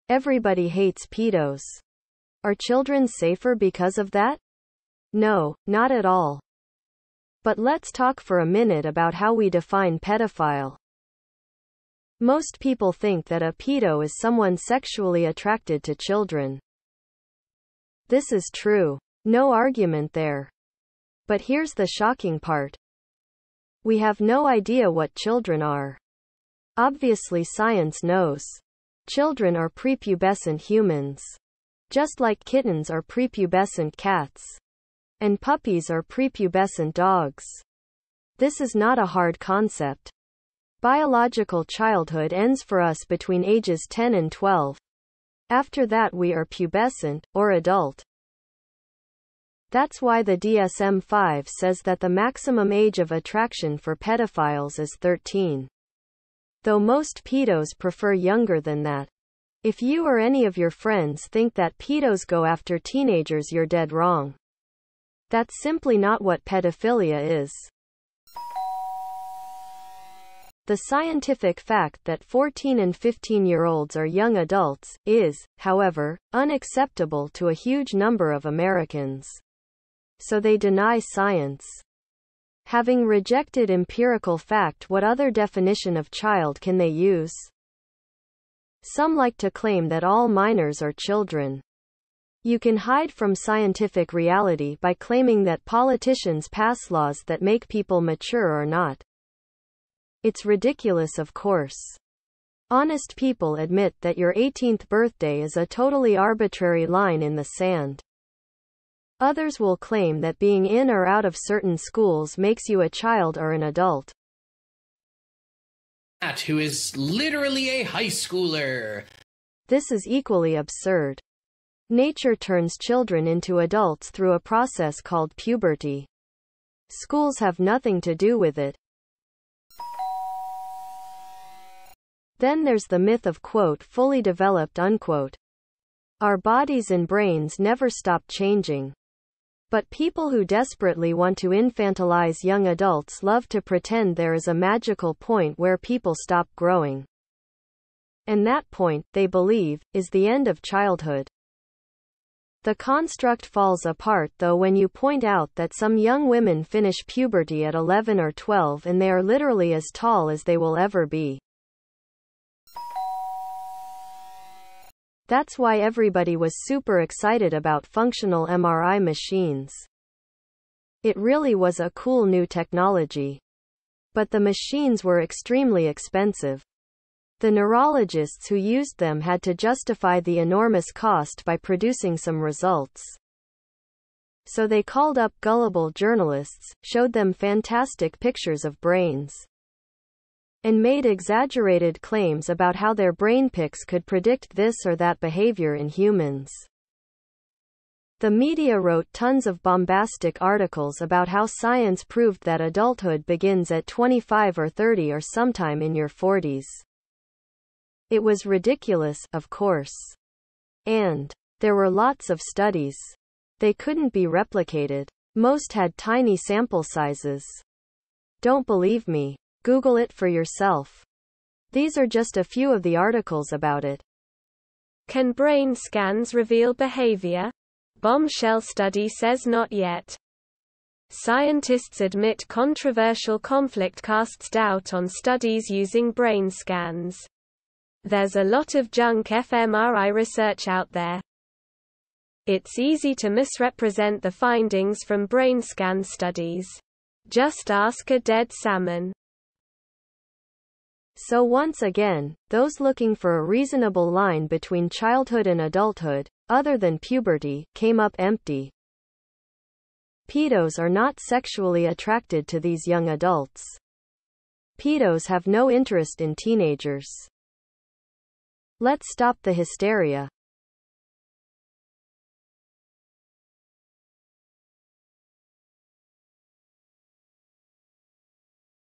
Everybody hates pedos. Are children safer because of that? No, not at all. But let's talk for a minute about how we define pedophile. Most people think that a pedo is someone sexually attracted to children. This is true. No argument there. But here's the shocking part. We have no idea what children are. Obviously, science knows. Children are prepubescent humans. Just like kittens are prepubescent cats. And puppies are prepubescent dogs. This is not a hard concept. Biological childhood ends for us between ages 10 and 12. After that we are pubescent, or adult. That's why the DSM-5 says that the maximum age of attraction for pedophiles is 13. Though most pedos prefer younger than that. If you or any of your friends think that pedos go after teenagers, you're dead wrong. That's simply not what pedophilia is. The scientific fact that 14 and 15-year-olds are young adults is, however, unacceptable to a huge number of Americans. So they deny science. Having rejected empirical fact, what other definition of child can they use? Some like to claim that all minors are children. You can hide from scientific reality by claiming that politicians pass laws that make people mature or not. It's ridiculous, of course. Honest people admit that your 18th birthday is a totally arbitrary line in the sand. Others will claim that being in or out of certain schools makes you a child or an adult. Who is literally a high schooler. This is equally absurd. Nature turns children into adults through a process called puberty. Schools have nothing to do with it. Then there's the myth of, quote, fully developed, unquote. Our bodies and brains never stop changing. But people who desperately want to infantilize young adults love to pretend there is a magical point where people stop growing. And that point, they believe, is the end of childhood. The construct falls apart though when you point out that some young women finish puberty at 11 or 12 and they are literally as tall as they will ever be. That's why everybody was super excited about functional MRI machines. It really was a cool new technology. But the machines were extremely expensive. The neurologists who used them had to justify the enormous cost by producing some results. So they called up gullible journalists, showed them fantastic pictures of brains, and made exaggerated claims about how their brain pics could predict this or that behavior in humans. The media wrote tons of bombastic articles about how science proved that adulthood begins at 25 or 30 or sometime in your 40s. It was ridiculous, of course. And there were lots of studies. They couldn't be replicated. Most had tiny sample sizes. Don't believe me? Google it for yourself. These are just a few of the articles about it. Can brain scans reveal behavior? Bombshell study says not yet. Scientists admit controversial conflict casts doubt on studies using brain scans. There's a lot of junk fMRI research out there. It's easy to misrepresent the findings from brain scan studies. Just ask a dead salmon. So once again, those looking for a reasonable line between childhood and adulthood, other than puberty, came up empty. Pedos are not sexually attracted to these young adults. Pedos have no interest in teenagers. Let's stop the hysteria.